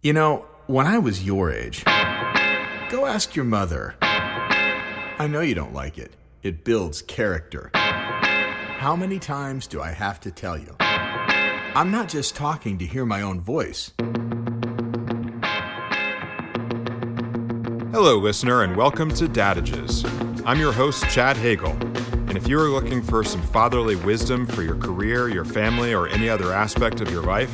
You know, when I was your age, go ask your mother. I know you don't like it. It builds character. How many times do I have to tell you? I'm not just talking to hear my own voice. Hello, listener, and welcome to Dadages. I'm your host, Chad Hagle, and if you are looking for some fatherly wisdom for your career, your family, or any other aspect of your life,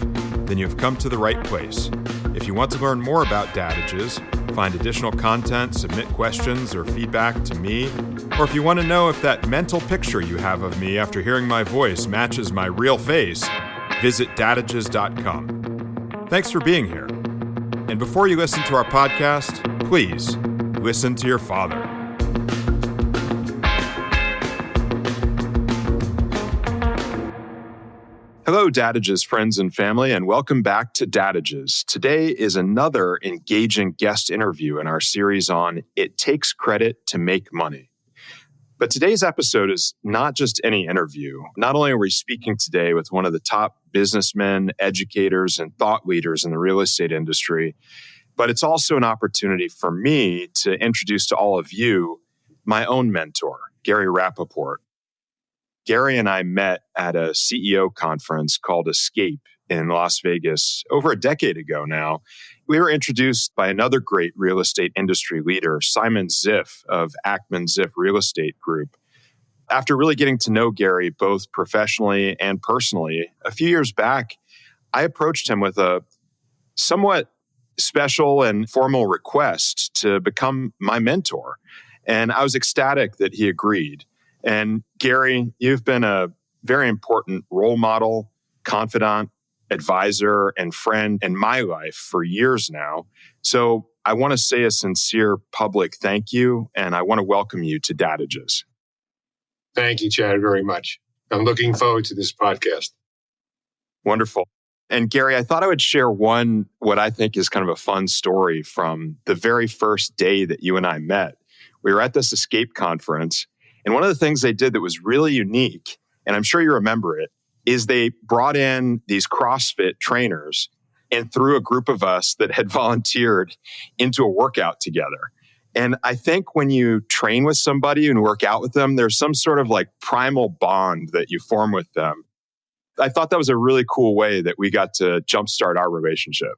then you've come to the right place. If you want to learn more about Dadages, find additional content, submit questions or feedback to me, or if you want to know if that mental picture you have of me after hearing my voice matches my real face, visit Dadages.com. Thanks for being here. And before you listen to our podcast, please listen to your father. Hello, Dadages friends and family, and welcome back to Dadages. Today is another engaging guest interview in our series on It Takes Credit to Make Money. But today's episode is not just any interview. Not only are we speaking today with one of the top businessmen, educators, and thought leaders in the real estate industry, but it's also an opportunity for me to introduce to all of you my own mentor, Gary Rappaport. Gary and I met at a CEO conference called Escape in Las Vegas over a decade ago now. We were introduced by another great real estate industry leader, Simon Ziff of Ackman Ziff Real Estate Group. After really getting to know Gary both professionally and personally, a few years back, I approached him with a somewhat special and formal request to become my mentor. And I was ecstatic that he agreed. And Gary, you've been a very important role model, confidant, advisor, and friend in my life for years now. So I want to say a sincere public thank you, and I want to welcome you to Dadages. Thank you, Chad, very much. I'm looking forward to this podcast. Wonderful. And Gary, I thought I would share one, what I think is kind of a fun story from the very first day that you and I met. We were at this Escape conference, and one of the things they did that was really unique, and I'm sure you remember it, is they brought in these CrossFit trainers and threw a group of us that had volunteered into a workout together. And I think when you train with somebody and work out with them, there's some sort of like primal bond that you form with them. I thought that was a really cool way that we got to jumpstart our relationship.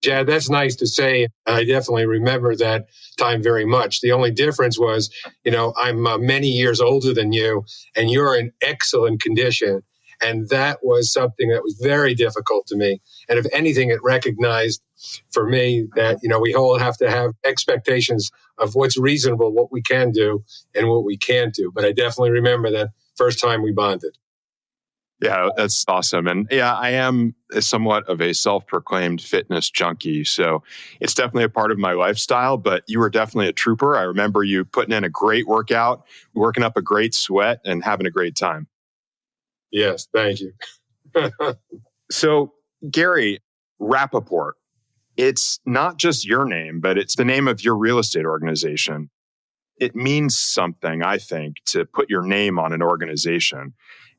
Chad, that's nice to say. I definitely remember that time very much. The only difference was, I'm many years older than you, and you're in excellent condition. And that was something that was very difficult to me. And if anything, it recognized for me that, we all have to have expectations of what's reasonable, what we can do, and what we can't do. But I definitely remember that first time we bonded. Yeah, that's awesome. And yeah, I am somewhat of a self-proclaimed fitness junkie. So it's definitely a part of my lifestyle, but you were definitely a trooper. I remember you putting in a great workout, working up a great sweat, and having a great time. Yes, thank you. So Gary Rappaport, it's not just your name, but it's the name of your real estate organization. It means something, I think, to put your name on an organization.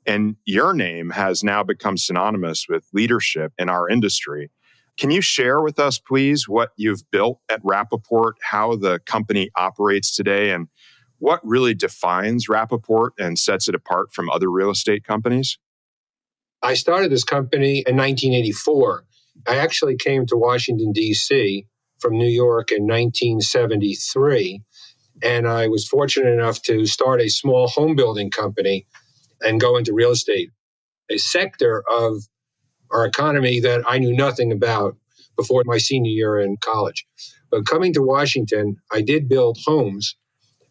And your name has now become synonymous with leadership in our industry. Can you share with us, please, what you've built at Rappaport, how the company operates today, and what really defines Rappaport and sets it apart from other real estate companies? I started this company in 1984. I actually came to Washington, DC from New York in 1973. And I was fortunate enough to start a small home building company and go into real estate, a sector of our economy that I knew nothing about before my senior year in college. But coming to Washington, I did build homes.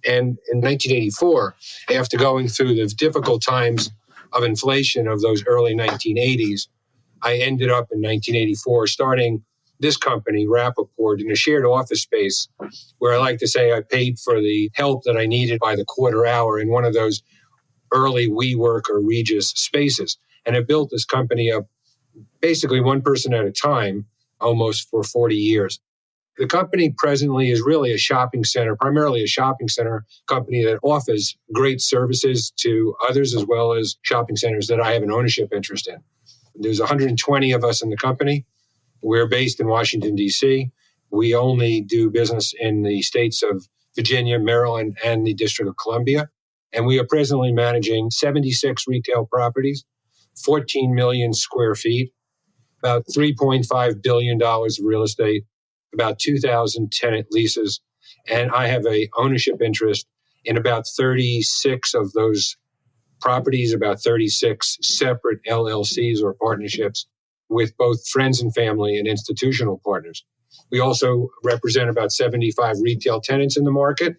And in 1984, after going through the difficult times of inflation of those early 1980s, I ended up in 1984 starting this company, Rappaport, in a shared office space where I like to say I paid for the help that I needed by the quarter hour in one of those early WeWork or Regus spaces. And I built this company up basically one person at a time, almost for 40 years. The company presently is really a shopping center, primarily a shopping center company that offers great services to others as well as shopping centers that I have an ownership interest in. There's 120 of us in the company, We're based in Washington, DC. We only do business in the states of Virginia, Maryland, and the District of Columbia. And we are presently managing 76 retail properties, 14 million square feet, about $3.5 billion of real estate, about 2,000 tenant leases. And I have an ownership interest in about 36 of those properties, about 36 separate LLCs or partnerships with both friends and family and institutional partners. We also represent about 75 retail tenants in the market.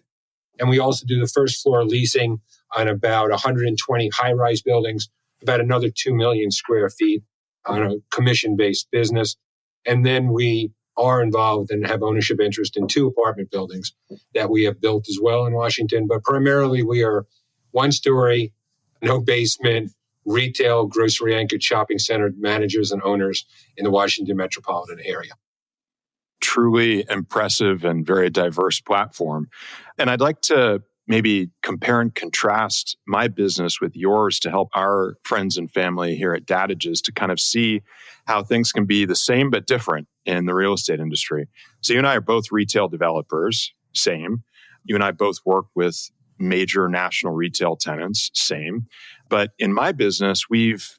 And we also do the first floor leasing on about 120 high-rise buildings, about another 2 million square feet on a commission-based business. And then we are involved and have ownership interest in 2 apartment buildings that we have built as well in Washington. But primarily we are one-story, no basement, retail, grocery-anchored shopping center managers and owners in the Washington metropolitan area. Truly impressive and very diverse platform. And I'd like to maybe compare and contrast my business with yours to help our friends and family here at Dadages to kind of see how things can be the same but different in the real estate industry. So you and I are both retail developers, same. You and I both work with major national retail tenants, same. But in my business,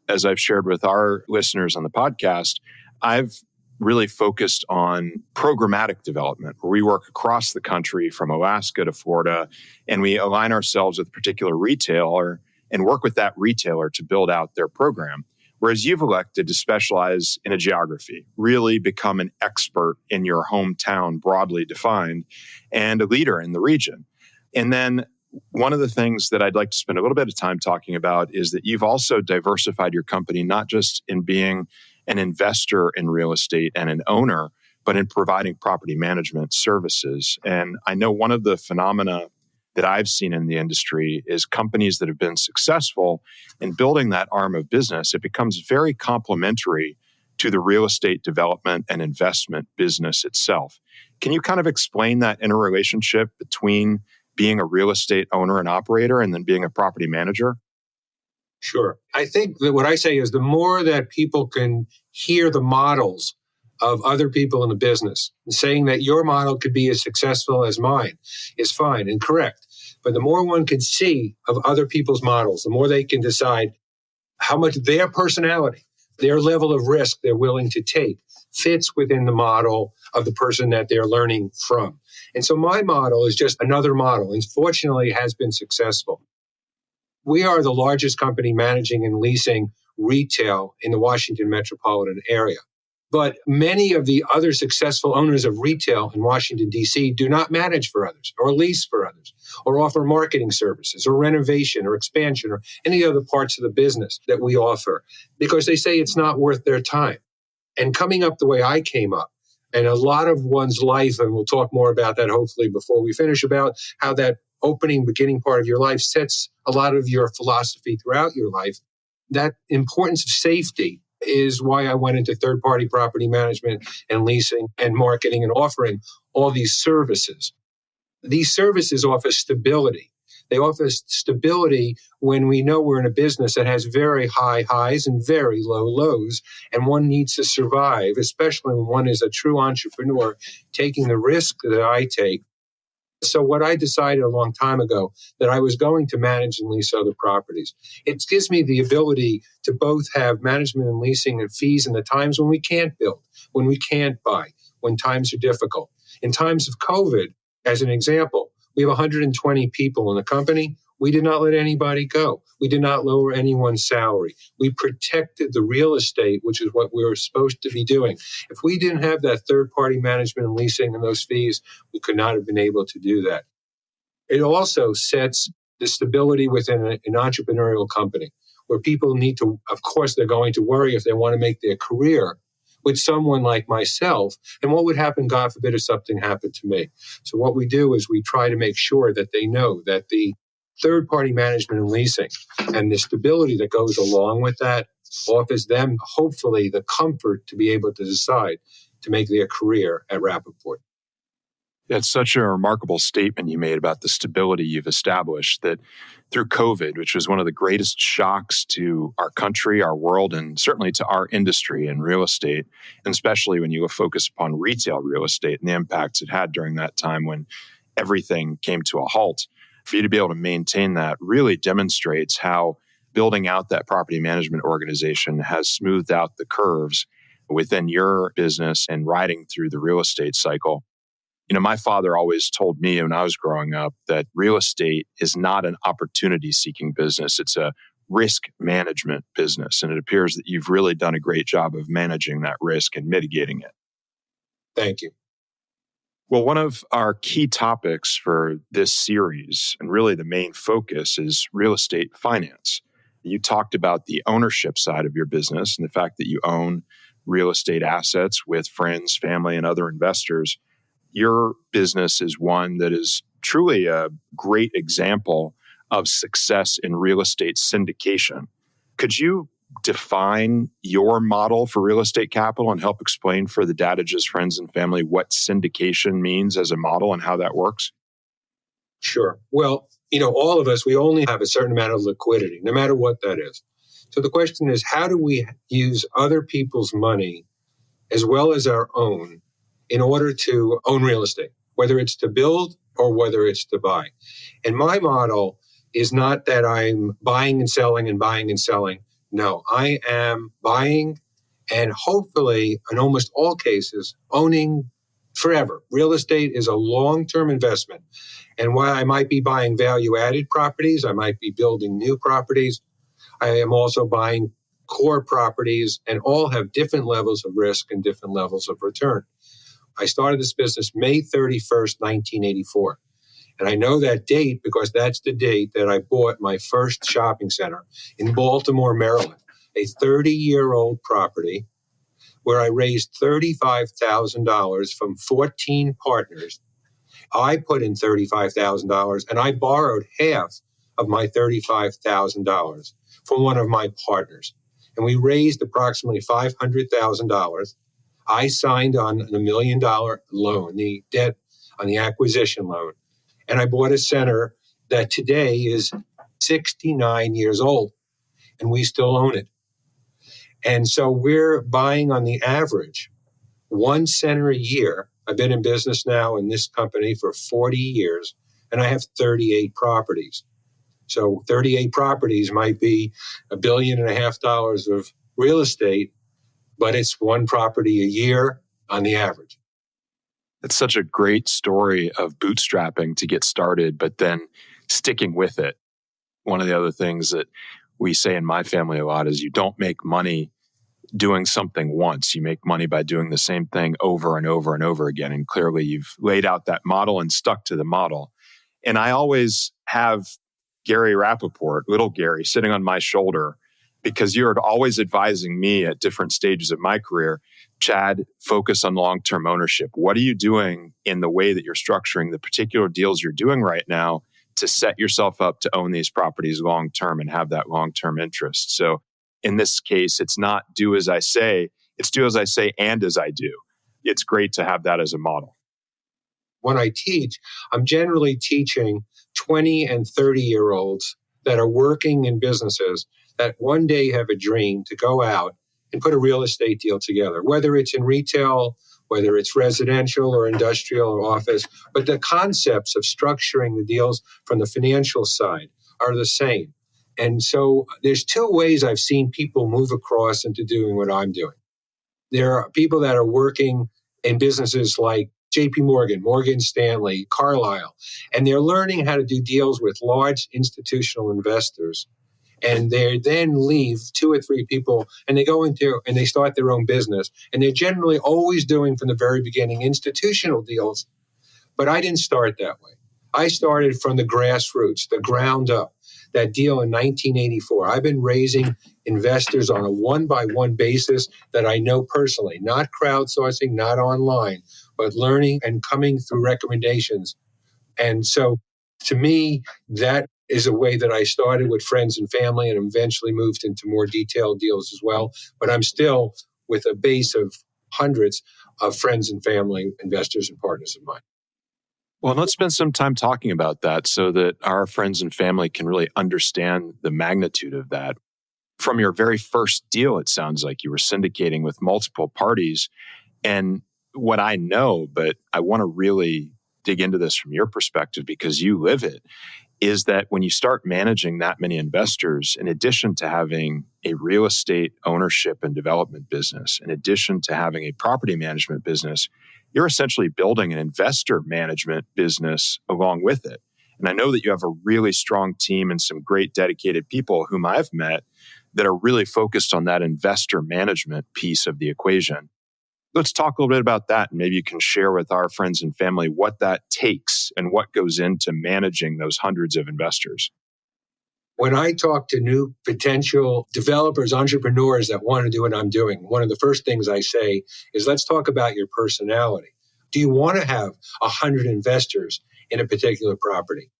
as I've shared with our listeners on the podcast, I've really focused on programmatic development, where we work across the country from Alaska to Florida, and we align ourselves with a particular retailer and work with that retailer to build out their program. Whereas you've elected to specialize in a geography, really become an expert in your hometown, broadly defined, and a leader in the region. And then one of the things that I'd like to spend a little bit of time talking about is that you've also diversified your company, not just in being an investor in real estate and an owner, but in providing property management services. And I know one of the phenomena that I've seen in the industry is companies that have been successful in building that arm of business. It becomes very complementary to the real estate development and investment business itself. Can you kind of explain that interrelationship between being a real estate owner and operator and then being a property manager? Sure. I think that what I say is the more that people can hear the models of other people in the business, saying that your model could be as successful as mine is fine and correct. But the more one can see of other people's models, the more they can decide how much their personality, their level of risk they're willing to take fits within the model of the person that they're learning from. And so my model is just another model, and fortunately has been successful. We are the largest company managing and leasing retail in the Washington metropolitan area. But many of the other successful owners of retail in Washington, D.C. do not manage for others or lease for others or offer marketing services or renovation or expansion or any other parts of the business that we offer because they say it's not worth their time. And coming up the way I came up, and a lot of one's life, and we'll talk more about that hopefully before we finish, about how that beginning part of your life sets a lot of your philosophy throughout your life. That importance of safety is why I went into third-party property management and leasing and marketing and offering all these services. These services offer stability. They offer stability when we know we're in a business that has very high highs and very low lows, and one needs to survive, especially when one is a true entrepreneur taking the risk that I take. So what I decided a long time ago that I was going to manage and lease other properties. It gives me the ability to both have management and leasing and fees in the times when we can't build, when we can't buy, when times are difficult. In times of COVID, as an example, we have 120 people in the company. We did not let anybody go. We did not lower anyone's salary. We protected the real estate, which is what we were supposed to be doing. If we didn't have that third-party management and leasing and those fees, we could not have been able to do that. It also sets the stability within an entrepreneurial company where people need to, of course, they're going to worry if they want to make their career with someone like myself, and what would happen, God forbid, if something happened to me. So what we do is we try to make sure that they know that the third-party management and leasing and the stability that goes along with that offers them, hopefully, the comfort to be able to decide to make their career at Rappaport. It's such a remarkable statement you made about the stability you've established that through COVID, which was one of the greatest shocks to our country, our world, and certainly to our industry in real estate, and especially when you focus upon retail real estate and the impacts it had during that time when everything came to a halt. For you to be able to maintain that really demonstrates how building out that property management organization has smoothed out the curves within your business and riding through the real estate cycle. My father always told me when I was growing up that real estate is not an opportunity-seeking business. It's a risk management business. And it appears that you've really done a great job of managing that risk and mitigating it. Thank you. Well, one of our key topics for this series, and really the main focus, is real estate finance. You talked about the ownership side of your business and the fact that you own real estate assets with friends, family, and other investors. Your business is one that is truly a great example of success in real estate syndication. Could you define your model for real estate capital and help explain for the Dadages friends and family what syndication means as a model and how that works? Sure. Well, all of us, we only have a certain amount of liquidity, no matter what that is. So the question is, how do we use other people's money as well as our own in order to own real estate, whether it's to build or whether it's to buy? And my model is not that I'm buying and selling and buying and selling. No, I am buying and hopefully, in almost all cases, owning forever. Real estate is a long-term investment. And while I might be buying value-added properties, I might be building new properties, I am also buying core properties, and all have different levels of risk and different levels of return. I started this business May 31st, 1984. And I know that date because that's the date that I bought my first shopping center in Baltimore, Maryland, a 30-year-old property where I raised $35,000 from 14 partners. I put in $35,000 and I borrowed half of my $35,000 from one of my partners. And we raised approximately $500,000. I signed on a $1 million loan, the debt on the acquisition loan. And I bought a center that today is 69 years old, and we still own it. And so we're buying on the average one center a year. I've been in business now in this company for 40 years, and I have 38 properties. So 38 properties might be $1.5 billion of real estate, but it's one property a year on the average. It's such a great story of bootstrapping to get started, but then sticking with it. One of the other things that we say in my family a lot is you don't make money doing something once. You make money by doing the same thing over and over and over again. And clearly you've laid out that model and stuck to the model. And I always have Gary Rappaport, little Gary, sitting on my shoulder because you're always advising me at different stages of my career, Chad, focus on long-term ownership. What are you doing in the way that you're structuring the particular deals you're doing right now to set yourself up to own these properties long-term and have that long-term interest? So in this case, it's not do as I say, it's do as I say and as I do. It's great to have that as a model. When I teach, I'm generally teaching 20 and 30-year-olds that are working in businesses that one day have a dream to go out and put a real estate deal together, whether it's in retail, whether it's residential or industrial or office. But the concepts of structuring the deals from the financial side are the same. And so there's two ways I've seen people move across into doing what I'm doing. There are people that are working in businesses like JP Morgan, Morgan Stanley, Carlyle, and they're learning how to do deals with large institutional investors. And they then leave 2 or 3 people and they go into and they start their own business. And they're generally always doing from the very beginning institutional deals. But I didn't start that way. I started from the grassroots, the ground up. That deal in 1984. I've been raising investors on a one-by-one basis that I know personally, not crowdsourcing, not online, but learning and coming through recommendations. And so to me, that is a way that I started with friends and family and eventually moved into more detailed deals as well. But I'm still with a base of hundreds of friends and family, investors and partners of mine. Well, let's spend some time talking about that so that our friends and family can really understand the magnitude of that. From your very first deal, it sounds like you were syndicating with multiple parties. And what I know, but I want to really dig into this from your perspective because you live it, is that when you start managing that many investors, in addition to having a real estate ownership and development business, in addition to having a property management business, you're essentially building an investor management business along with it. And I know that you have a really strong team and some great dedicated people whom I've met that are really focused on that investor management piece of the equation. Let's talk a little bit about that. And maybe you can share with our friends and family what that takes and what goes into managing those hundreds of investors. When I talk to new potential developers, entrepreneurs that want to do what I'm doing, one of the first things I say is, let's talk about your personality. Do you want to have 100 investors in a particular property?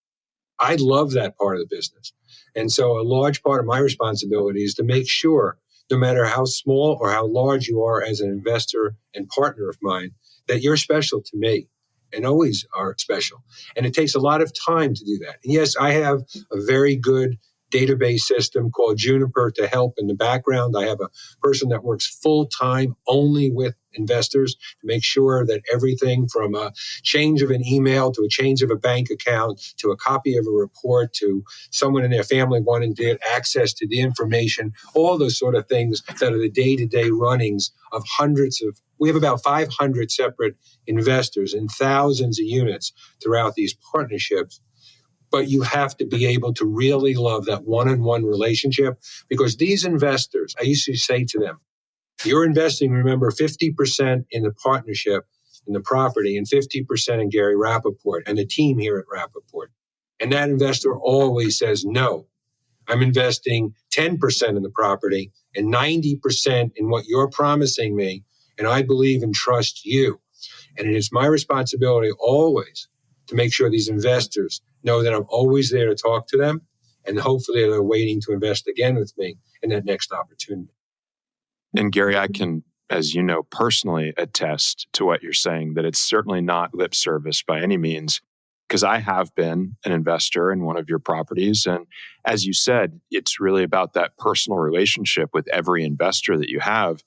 I love that part of the business. And so a large part of my responsibility is to make sure, no matter how small or how large you are as an investor and partner of mine, that you're special to me and always are special. And it takes a lot of time to do that. And yes, I have a very good database system called Juniper to help in the background. I have a person that works full-time only with investors to make sure that everything from a change of an email to a change of a bank account to a copy of a report to someone in their family wanting to get access to the information, all those sort of things that are the day-to-day runnings of we have about 500 separate investors and thousands of units throughout these partnerships. But you have to be able to really love that one-on-one relationship, because these investors, I used to say to them, you're investing, remember, 50% in the partnership, in the property, and 50% in Gary Rappaport and the team here at Rappaport. And that investor always says, no, I'm investing 10% in the property and 90% in what you're promising me, and I believe and trust you. And it is my responsibility always to make sure these investors know that I'm always there to talk to them, and hopefully they're waiting to invest again with me in that next opportunity. And Gary, I can, as you know, personally attest to what you're saying, that it's certainly not lip service by any means, because I have been an investor in one of your properties. And as you said, it's really about that personal relationship with every investor that you have.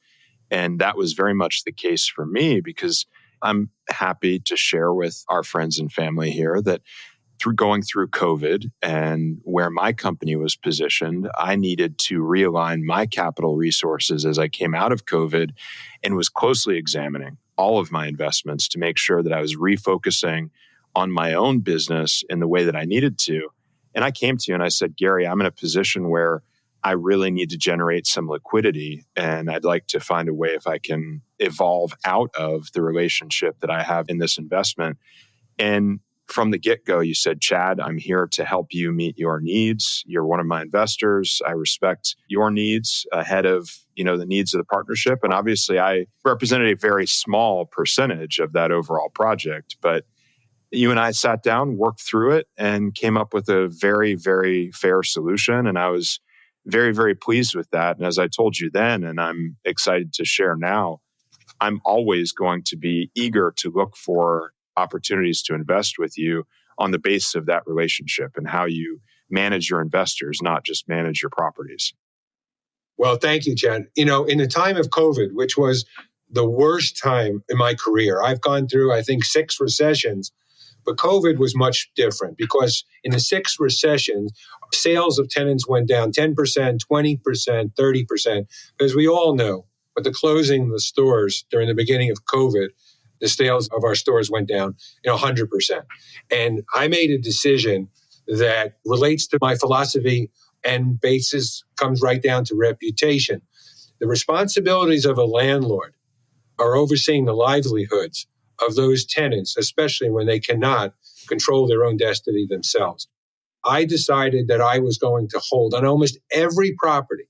And that was very much the case for me, because I'm happy to share with our friends and family here that through going through COVID and where my company was positioned, I needed to realign my capital resources as I came out of COVID and was closely examining all of my investments to make sure that I was refocusing on my own business in the way that I needed to. And I came to you and I said, Gary, I'm in a position where I really need to generate some liquidity, and I'd like to find a way if I can evolve out of the relationship that I have in this investment. And from the get-go, you said, Chad, I'm here to help you meet your needs. You're one of my investors. I respect your needs ahead of, the needs of the partnership. And obviously, I represented a very small percentage of that overall project. But you and I sat down, worked through it, and came up with a very, very fair solution. And I was very, very pleased with that. And as I told you then, and I'm excited to share now, I'm always going to be eager to look for opportunities to invest with you on the basis of that relationship and how you manage your investors, not just manage your properties. Well, thank you, Chad. In the time of COVID, which was the worst time in my career, I've gone through, I think, 6 recessions, but COVID was much different because in the 6 recessions, sales of tenants went down 10%, 20%, 30%, because we all know, with the closing of the stores during the beginning of COVID, the sales of our stores went down 100%. And I made a decision that relates to my philosophy and basis comes right down to reputation. The responsibilities of a landlord are overseeing the livelihoods of those tenants, especially when they cannot control their own destiny themselves. I decided that I was going to hold on almost every property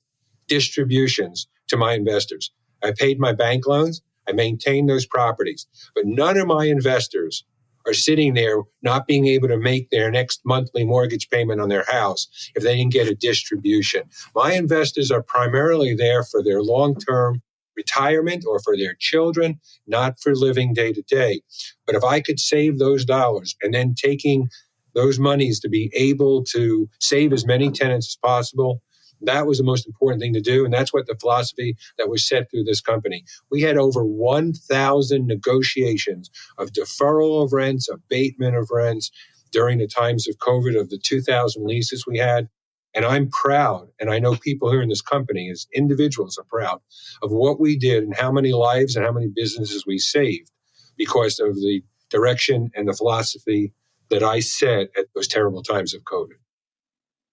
distributions to my investors. I paid my bank loans. I maintained those properties. But none of my investors are sitting there not being able to make their next monthly mortgage payment on their house if they didn't get a distribution. My investors are primarily there for their long-term retirement or for their children, not for living day to day. But if I could save those dollars and then taking those monies to be able to save as many tenants as possible, that was the most important thing to do. And that's what the philosophy that was set through this company. We had over 1,000 negotiations of deferral of rents, abatement of rents during the times of COVID, of the 2,000 leases we had. And I'm proud, and I know people here in this company as individuals are proud of what we did and how many lives and how many businesses we saved because of the direction and the philosophy that I set at those terrible times of COVID.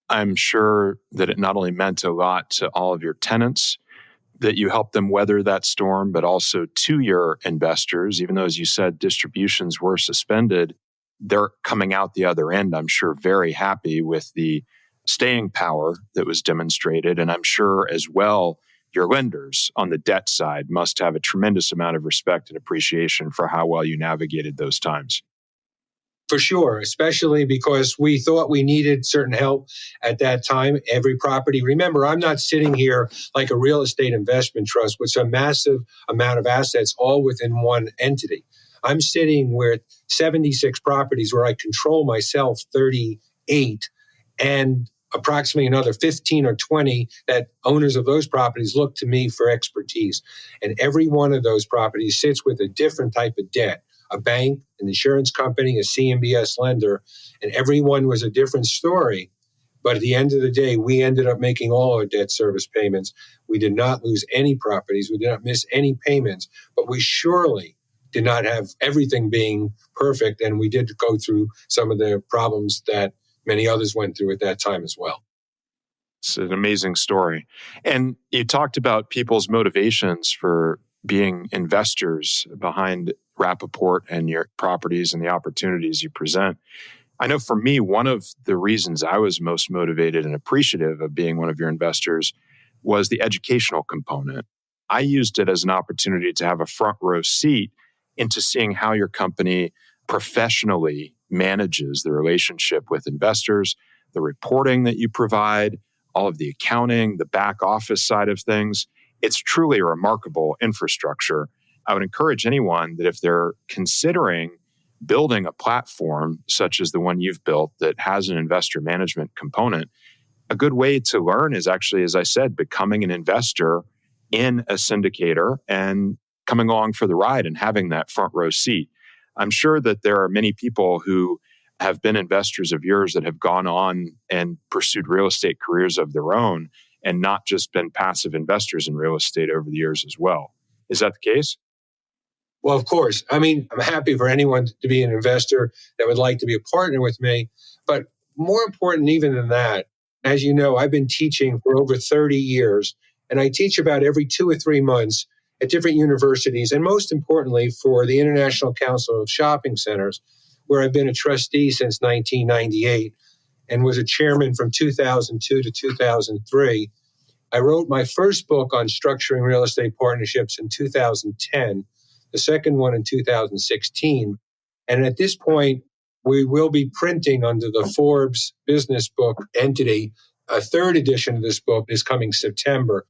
I'm sure that it not only meant a lot to all of your tenants, that you helped them weather that storm, but also to your investors, even though, as you said, distributions were suspended, they're coming out the other end, I'm sure, very happy with the staying power that was demonstrated. And I'm sure as well, your lenders on the debt side must have a tremendous amount of respect and appreciation for how well you navigated those times. For sure, especially because we thought we needed certain help at that time. Every property, remember, I'm not sitting here like a real estate investment trust with a massive amount of assets all within one entity. I'm sitting with 76 properties where I control myself 38 and approximately another 15 or 20 that owners of those properties look to me for expertise. And every one of those properties sits with a different type of debt. A bank, an insurance company, a CMBS lender, and everyone was a different story. But at the end of the day, we ended up making all our debt service payments. We did not lose any properties. We did not miss any payments, but we surely did not have everything being perfect. And we did go through some of the problems that many others went through at that time as well. It's an amazing story. And you talked about people's motivations for being investors behind Rappaport and your properties and the opportunities you present. I know for me, one of the reasons I was most motivated and appreciative of being one of your investors was the educational component. I used it as an opportunity to have a front row seat into seeing how your company professionally manages the relationship with investors, the reporting that you provide, all of the accounting, the back office side of things. It's truly a remarkable infrastructure. I would encourage anyone that if they're considering building a platform such as the one you've built that has an investor management component, a good way to learn is actually, as I said, becoming an investor in a syndicator and coming along for the ride and having that front row seat. I'm sure that there are many people who have been investors of yours that have gone on and pursued real estate careers of their own and not just been passive investors in real estate over the years as well. Is that the case? Well, of course. I mean, I'm happy for anyone to be an investor that would like to be a partner with me. But more important even than that, as you know, I've been teaching for over 30 years, and I teach about every 2 or 3 months at different universities, and most importantly, for the International Council of Shopping Centers, where I've been a trustee since 1998 and was a chairman from 2002 to 2003. I wrote my first book on structuring real estate partnerships in 2010, the second one in 2016. And at this point, we will be printing under the Forbes business book entity. A third edition of this book is coming September.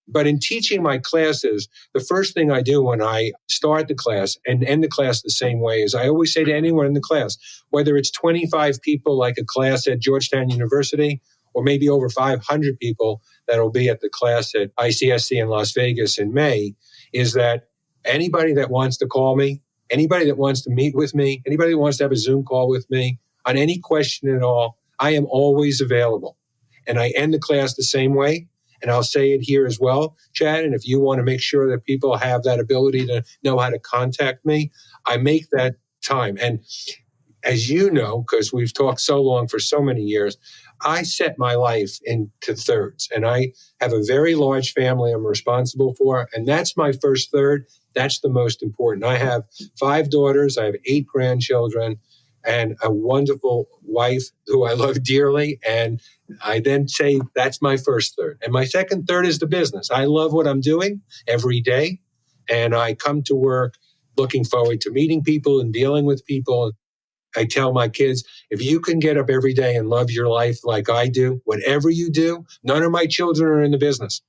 But in teaching my classes, the first thing I do when I start the class and end the class the same way is I always say to anyone in the class, whether it's 25 people like a class at Georgetown University or maybe over 500 people that will be at the class at ICSC in Las Vegas in May, is that anybody that wants to call me, anybody that wants to meet with me, anybody that wants to have a Zoom call with me on any question at all, I am always available. And I end the class the same way. And I'll say it here as well, Chad. And if you want to make sure that people have that ability to know how to contact me, I make that time. And as you know, because we've talked so long for so many years, I set my life into thirds. And I have a very large family I'm responsible for. And that's my first third. That's the most important. I have 5 daughters. I have 8 grandchildren and a wonderful wife who I love dearly. And I then say that's my first third. And my second third is the business. I love what I'm doing every day. And I come to work looking forward to meeting people and dealing with people. I tell my kids, if you can get up every day and love your life like I do, whatever you do, none of my children are in the business.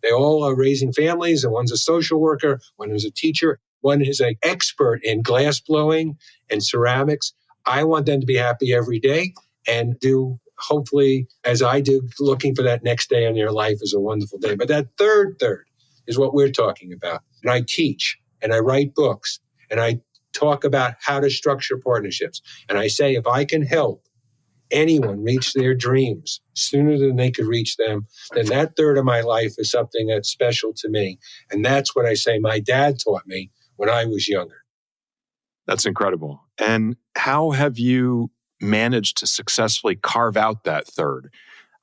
They all are raising families, and one's a social worker, one is a teacher, one is an expert in glass blowing and ceramics. I want them to be happy every day and do, hopefully, as I do, looking for that next day in their life is a wonderful day. But that third is what we're talking about. And I teach and I write books and I talk about how to structure partnerships. And I say, if I can help anyone reach their dreams sooner than they could reach them, then that third of my life is something that's special to me. And that's what I say my dad taught me when I was younger. That's incredible. And how have you managed to successfully carve out that third?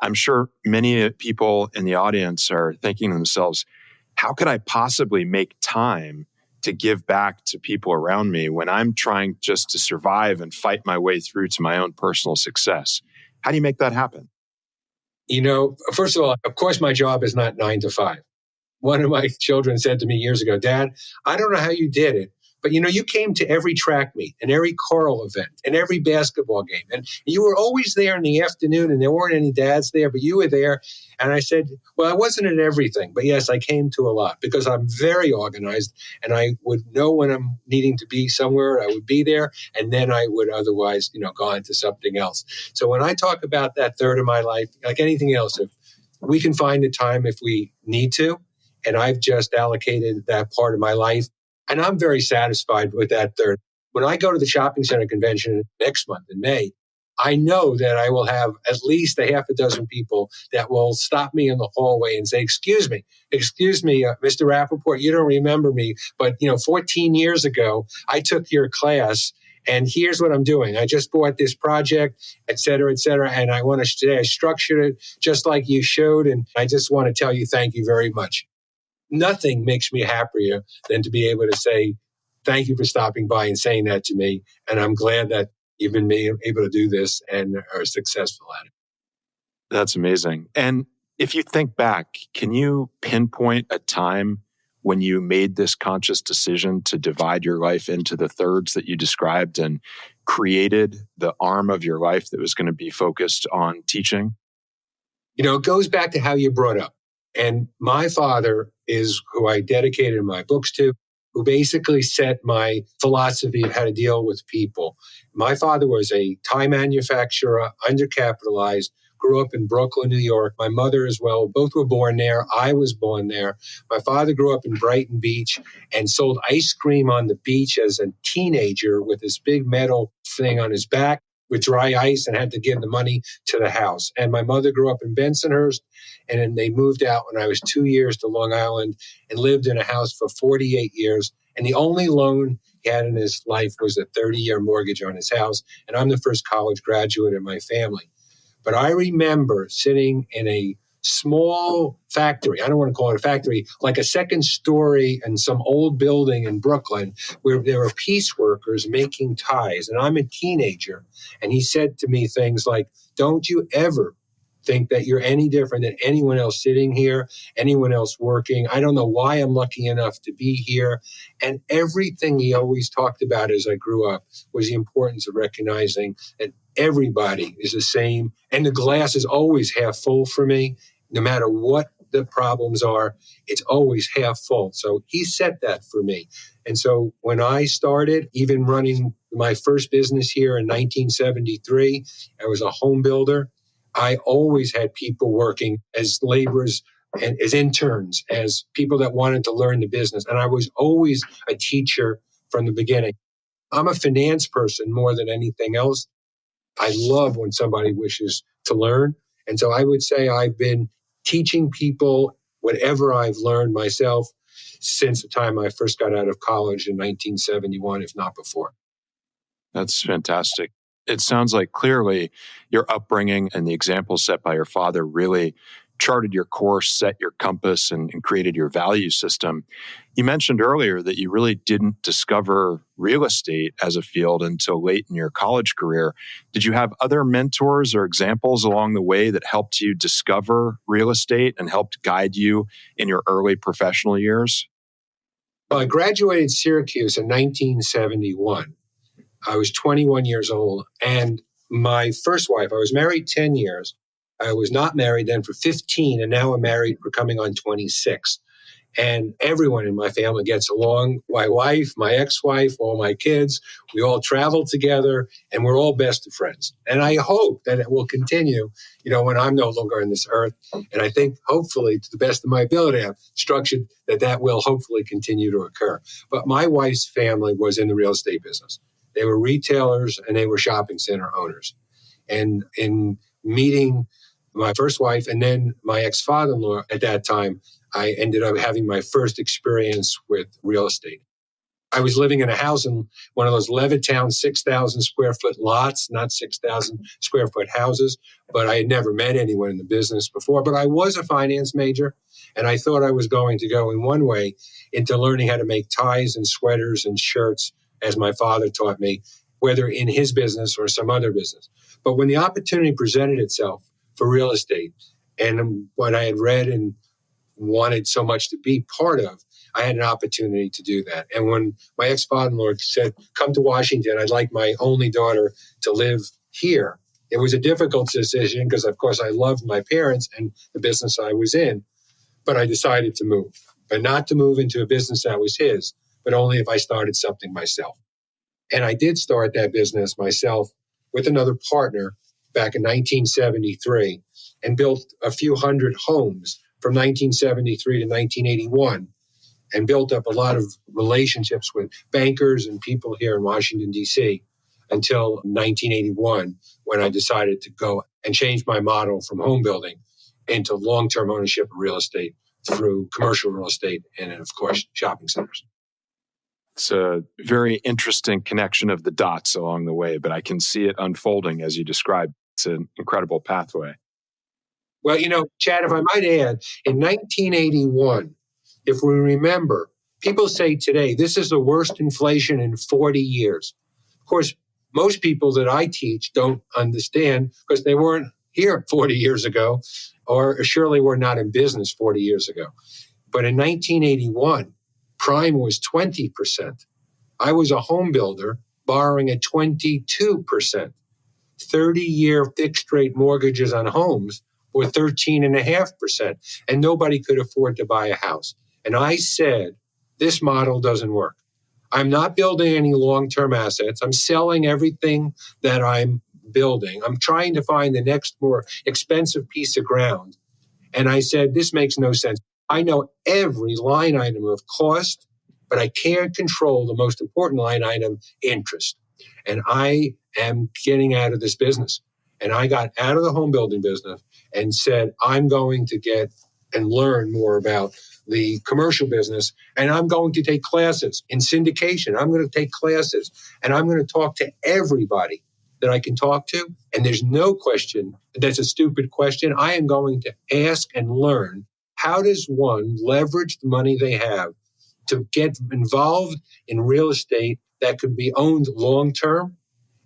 I'm sure many people in the audience are thinking to themselves, how could I possibly make time to give back to people around me when I'm trying just to survive and fight my way through to my own personal success? How do you make that happen? First of all, of course, my job is not 9 to 5. One of my children said to me years ago, Dad, I don't know how you did it, but you came to every track meet and every choral event and every basketball game. And you were always there in the afternoon and there weren't any dads there, but you were there. And I said, well, I wasn't at everything, but yes, I came to a lot because I'm very organized and I would know when I'm needing to be somewhere, I would be there. And then I would otherwise, go on to something else. So when I talk about that third of my life, like anything else, if we can find the time if we need to, and I've just allocated that part of my life. And I'm very satisfied with that third. When I go to the shopping center convention next month in May, I know that I will have at least a half a dozen people that will stop me in the hallway and say, excuse me, Mr. Rappaport, you don't remember me, but 14 years ago, I took your class and here's what I'm doing. I just bought this project, et cetera, and I want to say I structured it just like you showed. And I just want to tell you, thank you very much. Nothing makes me happier than to be able to say, thank you for stopping by and saying that to me. And I'm glad that you've been able to do this and are successful at it. That's amazing. And if you think back, can you pinpoint a time when you made this conscious decision to divide your life into the thirds that you described and created the arm of your life that was going to be focused on teaching? It goes back to how you brought up. And my father is who I dedicated my books to, who basically set my philosophy of how to deal with people. My father was a tie manufacturer, undercapitalized, grew up in Brooklyn, New York. My mother as well. Both were born there. I was born there. My father grew up in Brighton Beach and sold ice cream on the beach as a teenager with this big metal thing on his back with dry ice and had to give the money to the house. And my mother grew up in Bensonhurst, and then they moved out when I was 2 years to Long Island and lived in a house for 48 years. And the only loan he had in his life was a 30-year mortgage on his house. And I'm the first college graduate in my family. But I remember sitting in a small factory, I don't want to call it a factory, like a second story in some old building in Brooklyn where there were piece workers making ties. And I'm a teenager. And he said to me things like, don't you ever think that you're any different than anyone else sitting here, anyone else working. I don't know why I'm lucky enough to be here. And everything he always talked about as I grew up was the importance of recognizing that everybody is the same. And the glass is always half full for me. No matter what the problems are, it's always half full. So he set that for me. And so when I started, even running my first business here in 1973, I was a home builder. I always had people working as laborers and as interns, as people that wanted to learn the business. And I was always a teacher from the beginning. I'm a finance person more than anything else. I love when somebody wishes to learn. And so I would say I've been teaching people whatever I've learned myself since the time I first got out of college in 1971, if not before. That's fantastic. It sounds like clearly your upbringing and the example set by your father really charted your course, set your compass, and created your value system. You mentioned earlier that you really didn't discover real estate as a field until late in your college career. Did you have other mentors or examples along the way that helped you discover real estate and helped guide you in your early professional years? Well, I graduated Syracuse in 1971. I was 21 years old, and my first wife, I was married 10 years, I was not married then for 15, and now I'm married for coming on 26. And everyone in my family gets along. My wife, my ex-wife, all my kids, we all travel together, and we're all best of friends. And I hope that it will continue, when I'm no longer on this earth. And I think, hopefully, to the best of my ability, I've structured that will hopefully continue to occur. But my wife's family was in the real estate business. They were retailers, and they were shopping center owners. And in meeting my first wife and then my ex-father-in-law at that time, I ended up having my first experience with real estate. I was living in a house in one of those Levittown 6,000 square foot lots, not 6,000 square foot houses, but I had never met anyone in the business before. But I was a finance major, and I thought I was going to go in one way into learning how to make ties and sweaters and shirts, as my father taught me, whether in his business or some other business. But when the opportunity presented itself for real estate, and what I had read and wanted so much to be part of, I had an opportunity to do that. And when my ex-father-in-law said, come to Washington, I'd like my only daughter to live here. It was a difficult decision because, of course, I loved my parents and the business I was in, but I decided to move. But not to move into a business that was his, but only if I started something myself. And I did start that business myself with another partner back in 1973 and built a few hundred homes from 1973 to 1981, and built up a lot of relationships with bankers and people here in Washington, D.C. until 1981, when I decided to go and change my model from home building into long-term ownership of real estate through commercial real estate and, of course, shopping centers. It's a very interesting connection of the dots along the way, but I can see it unfolding as you described. It's an incredible pathway. Well, Chad, if I might add, in 1981, if we remember, people say today, this is the worst inflation in 40 years. Of course, most people that I teach don't understand because they weren't here 40 years ago, or surely were not in business 40 years ago. But in 1981, prime was 20%. I was a home builder borrowing at 22%. 30-year fixed rate mortgages on homes were 13.5%, and nobody could afford to buy a house. And I said, this model doesn't work. I'm not building any long-term assets. I'm selling everything that I'm building. I'm trying to find the next more expensive piece of ground. And I said, this makes no sense. I know every line item of cost, but I can't control the most important line item, interest. And I am getting out of this business. And I got out of the home building business and said, I'm going to get and learn more about the commercial business. And I'm going to take classes in syndication. I'm going to take classes and I'm going to talk to everybody that I can talk to. And there's no question that's a stupid question. I am going to ask and learn, how does one leverage the money they have to get involved in real estate that could be owned long-term?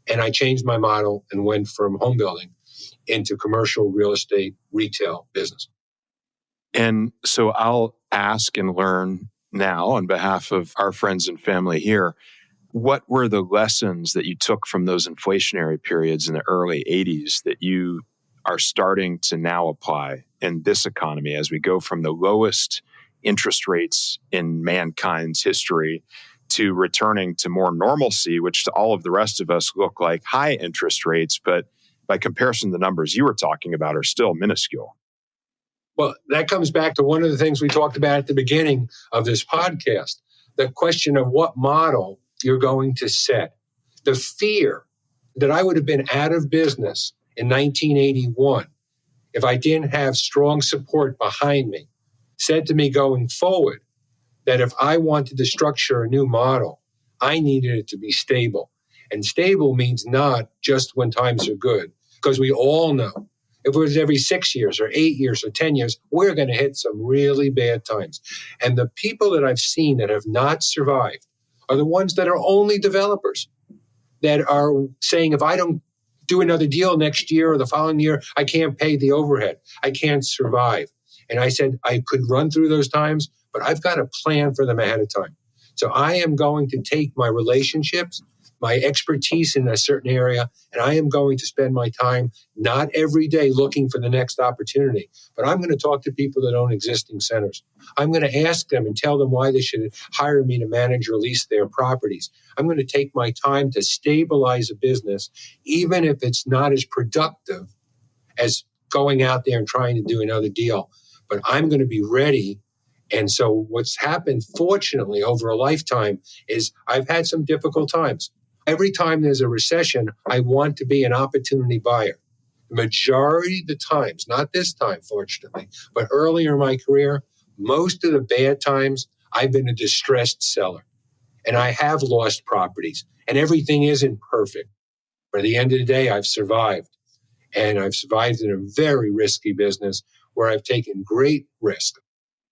And I changed my model and went from home building into commercial real estate retail business. And so I'll ask and learn now on behalf of our friends and family here, what were the lessons that you took from those inflationary periods in the early 80s that you are starting to now apply in this economy as we go from the lowest interest rates in mankind's history to returning to more normalcy, which to all of the rest of us look like high interest rates, but by comparison, the numbers you were talking about are still minuscule. Well, that comes back to one of the things we talked about at the beginning of this podcast, the question of what model you're going to set. The fear that I would have been out of business in 1981 if I didn't have strong support behind me said to me going forward that if I wanted to structure a new model, I needed it to be stable. And stable means not just when times are good, because we all know if it was every 6 years or 8 years or 10 years, we're going to hit some really bad times. And the people that I've seen that have not survived are the ones that are only developers that are saying, if I don't do another deal next year or the following year, I can't pay the overhead. I can't survive. And I said I could run through those times, but I've got to plan for them ahead of time. So I am going to take my relationships, my expertise in a certain area, and I am going to spend my time not every day looking for the next opportunity, but I'm going to talk to people that own existing centers. I'm going to ask them and tell them why they should hire me to manage or lease their properties. I'm going to take my time to stabilize a business, even if it's not as productive as going out there and trying to do another deal. But I'm going to be ready. And so what's happened, fortunately, over a lifetime is I've had some difficult times. Every time there's a recession, I want to be an opportunity buyer. The majority of the times, not this time, fortunately, but earlier in my career, most of the bad times, I've been a distressed seller. And I have lost properties. And everything isn't perfect. But at the end of the day, I've survived. And I've survived in a very risky business where I've taken great risk.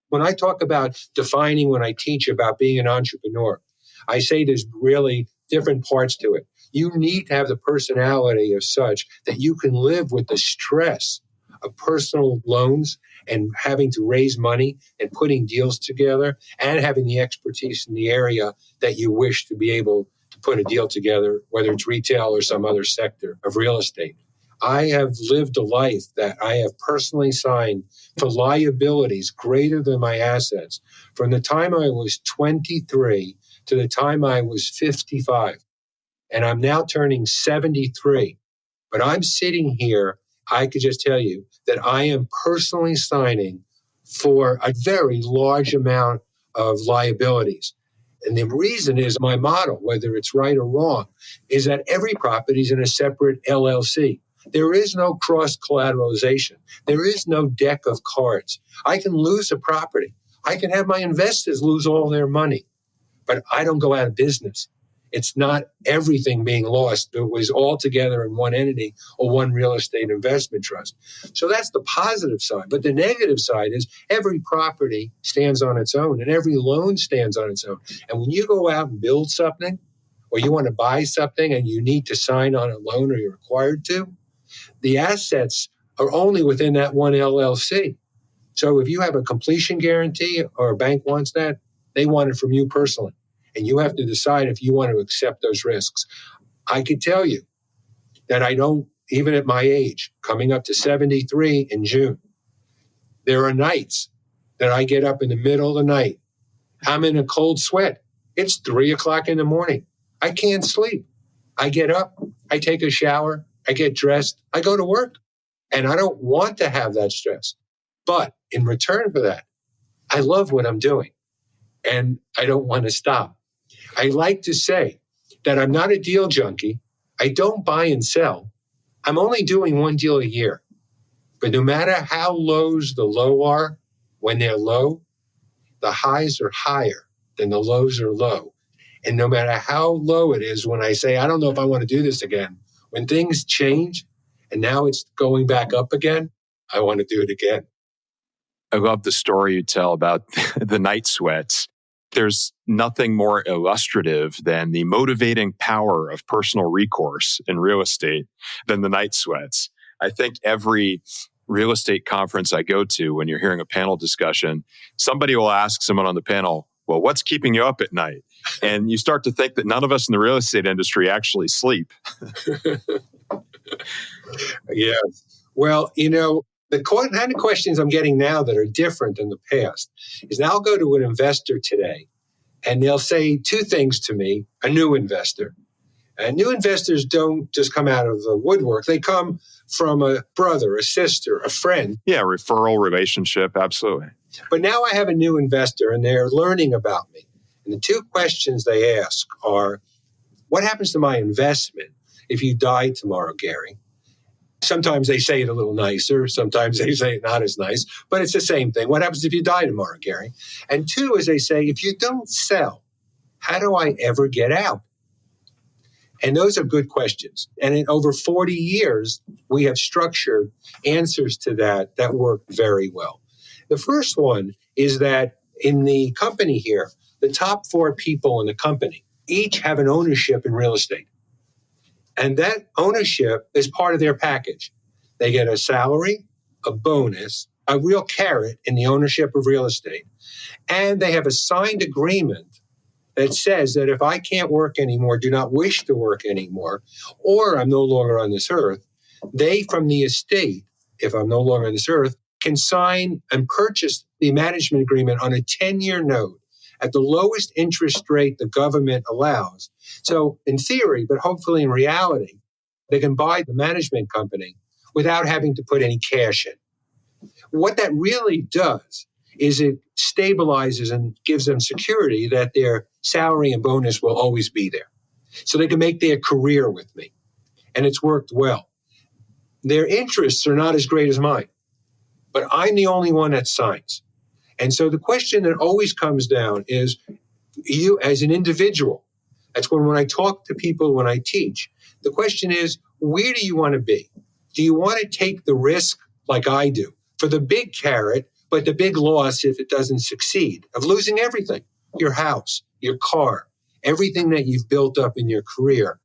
When I talk about defining, when I teach about being an entrepreneur, I say there's really different parts to it. You need to have the personality of such that you can live with the stress of personal loans and having to raise money and putting deals together and having the expertise in the area that you wish to be able to put a deal together, whether it's retail or some other sector of real estate. I have lived a life that I have personally signed for liabilities greater than my assets from the time I was 23 to the time I was 55. And I'm now turning 73. But I'm sitting here, I could just tell you that I am personally signing for a very large amount of liabilities. And the reason is my model, whether it's right or wrong, is that every property is in a separate LLC. There is no cross-collateralization. There is no deck of cards. I can lose a property. I can have my investors lose all their money, but I don't go out of business. It's not everything being lost. It was all together in one entity or one real estate investment trust. So that's the positive side. But the negative side is every property stands on its own and every loan stands on its own. And when you go out and build something or you want to buy something and you need to sign on a loan or you're required to, the assets are only within that one LLC. So if you have a completion guarantee or a bank wants that, they want it from you personally. And you have to decide if you want to accept those risks. I can tell you that I don't, even at my age, coming up to 73 in June, there are nights that I get up in the middle of the night. I'm in a cold sweat. It's 3 o'clock in the morning. I can't sleep. I get up, I take a shower, I get dressed, I go to work. And I don't want to have that stress. But in return for that, I love what I'm doing. And I don't want to stop. I like to say that I'm not a deal junkie. I don't buy and sell. I'm only doing one deal a year. But no matter how lows the low are, when they're low, the highs are higher than the lows are low. And no matter how low it is, when I say, I don't know if I want to do this again, when things change and now it's going back up again, I want to do it again. I love the story you tell about the night sweats. There's nothing more illustrative than the motivating power of personal recourse in real estate than the night sweats. I think every real estate conference I go to, when you're hearing a panel discussion, somebody will ask someone on the panel, well, what's keeping you up at night? And you start to think that none of us in the real estate industry actually sleep. Yeah. Well, the kind of questions I'm getting now that are different than the past is now I'll go to an investor today and they'll say two things to me, a new investor. And new investors don't just come out of the woodwork. They come from a brother, a sister, a friend. Yeah, referral relationship, absolutely. But now I have a new investor and they're learning about me. And the two questions they ask are, what happens to my investment if you die tomorrow, Gary? Sometimes they say it a little nicer. Sometimes they say it not as nice, but it's the same thing. What happens if you die tomorrow, Gary? And two is they say, if you don't sell, how do I ever get out? And those are good questions. And in over 40 years, we have structured answers to that work very well. The first one is that in the company here, the top 4 people in the company each have an ownership in real estate. And that ownership is part of their package. They get a salary, a bonus, a real carrot in the ownership of real estate. And they have a signed agreement that says that if I can't work anymore, do not wish to work anymore, or I'm no longer on this earth, they from the estate, if I'm no longer on this earth, can sign and purchase the management agreement on a 10-year note at the lowest interest rate the government allows. So in theory, but hopefully in reality, they can buy the management company without having to put any cash in. What that really does is it stabilizes and gives them security that their salary and bonus will always be there. So they can make their career with me. And it's worked well. Their interests are not as great as mine, but I'm the only one that signs. And so the question that always comes down is, you as an individual, that's when I talk to people, when I teach, the question is, where do you want to be? Do you want to take the risk like I do for the big carrot, but the big loss if it doesn't succeed, of losing everything, your house, your car, everything that you've built up in your career?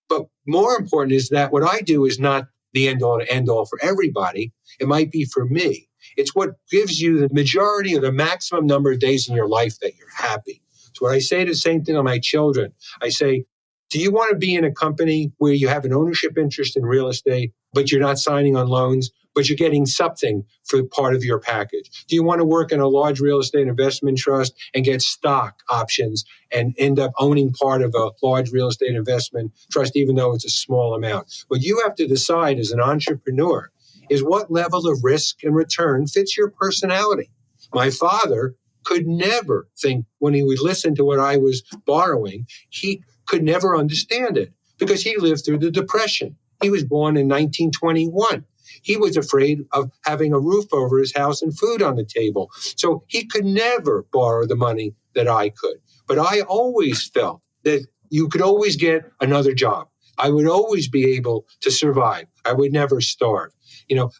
But more important is that what I do is not the end all for everybody. It might be for me. It's what gives you the majority or the maximum number of days in your life that you're happy. So when I say the same thing to my children, I say, do you want to be in a company where you have an ownership interest in real estate, but you're not signing on loans, but you're getting something for part of your package? Do you want to work in a large real estate investment trust and get stock options and end up owning part of a large real estate investment trust, even though it's a small amount? What you have to decide as an entrepreneur is what level of risk and return fits your personality. My father could never think, when he would listen to what I was borrowing, he could never understand it because he lived through the Depression. He was born in 1921. He was afraid of having a roof over his house and food on the table. So he could never borrow the money that I could. But I always felt that you could always get another job. I would always be able to survive. I would never starve.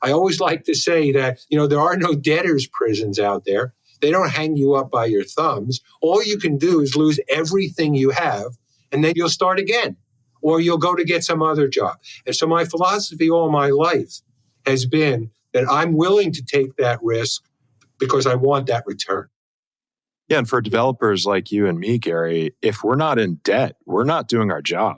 I always like to say that, there are no debtors' prisons out there. They don't hang you up by your thumbs. All you can do is lose everything you have, and then you'll start again, or you'll go to get some other job. And so my philosophy all my life has been that I'm willing to take that risk because I want that return. Yeah, and for developers like you and me, Gary, if we're not in debt, we're not doing our job.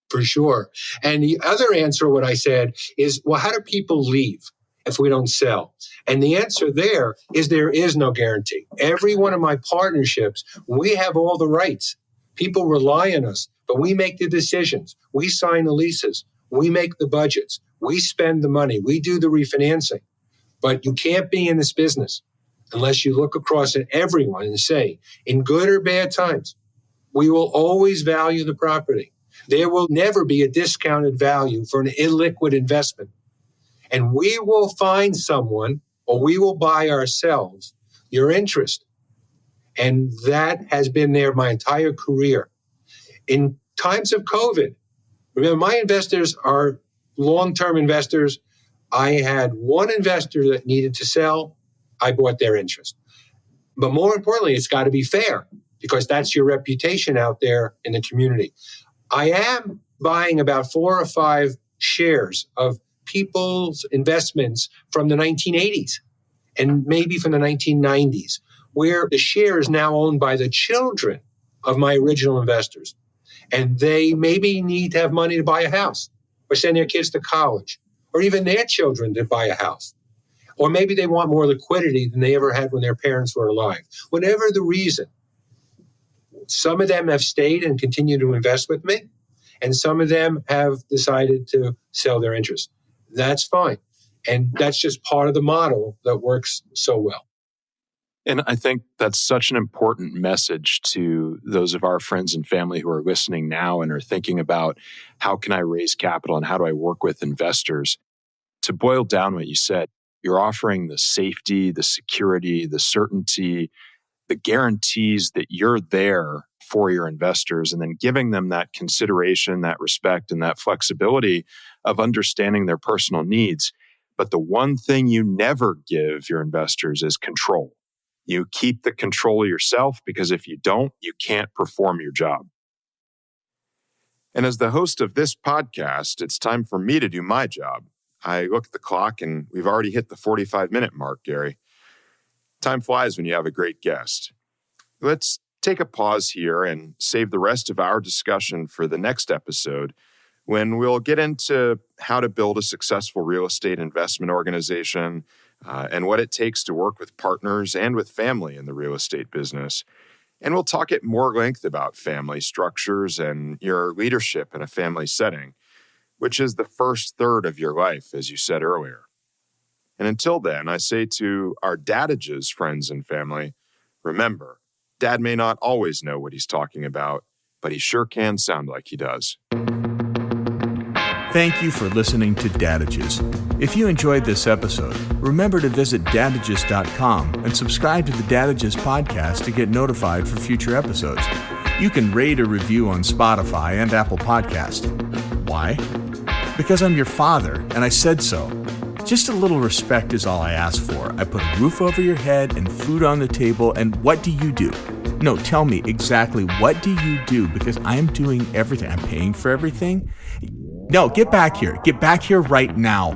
For sure. And the other answer, what I said, is, well, how do people leave if we don't sell? And the answer there is no guarantee. Every one of my partnerships, we have all the rights. People rely on us, but we make the decisions. We sign the leases. We make the budgets. We spend the money. We do the refinancing. But you can't be in this business unless you look across at everyone and say, in good or bad times, we will always value the property. There will never be a discounted value for an illiquid investment. And we will find someone, or we will buy ourselves, your interest. And that has been there my entire career. In times of COVID, remember, my investors are long-term investors. I had one investor that needed to sell. I bought their interest. But more importantly, it's got to be fair, because that's your reputation out there in the community. I am buying about 4 or 5 shares of people's investments from the 1980s and maybe from the 1990s, where the share is now owned by the children of my original investors. And they maybe need to have money to buy a house or send their kids to college, or even their children to buy a house. Or maybe they want more liquidity than they ever had when their parents were alive. Whatever the reason, some of them have stayed and continued to invest with me, and some of them have decided to sell their interest. That's fine. And that's just part of the model that works so well. And I think that's such an important message to those of our friends and family who are listening now and are thinking about, how can I raise capital and how do I work with investors? To boil down what you said, you're offering the safety, the security, the certainty, the guarantees that you're there for your investors, and then giving them that consideration, that respect, and that flexibility of understanding their personal needs. But the one thing you never give your investors is control. You keep the control yourself, because if you don't, you can't perform your job. And as the host of this podcast, it's time for me to do my job. I look at the clock and we've already hit the 45-minute mark, Gary. Time flies when you have a great guest. Let's take a pause here and save the rest of our discussion for the next episode, when we'll get into how to build a successful real estate investment organization and what it takes to work with partners and with family in the real estate business. And we'll talk at more length about family structures and your leadership in a family setting, which is the first third of your life, as you said earlier. And until then, I say to our Dadages friends and family, remember, Dad may not always know what he's talking about, but he sure can sound like he does. Thank you for listening to Dadages. If you enjoyed this episode, remember to visit Dadages.com and subscribe to the Dadages podcast to get notified for future episodes. You can rate or review on Spotify and Apple Podcast. Why? Because I'm your father, and I said so. Just a little respect is all I ask for. I put a roof over your head and food on the table, and what do you do? No, tell me exactly what do you do, because I am doing everything. I'm paying for everything. No, get back here. Get back here right now.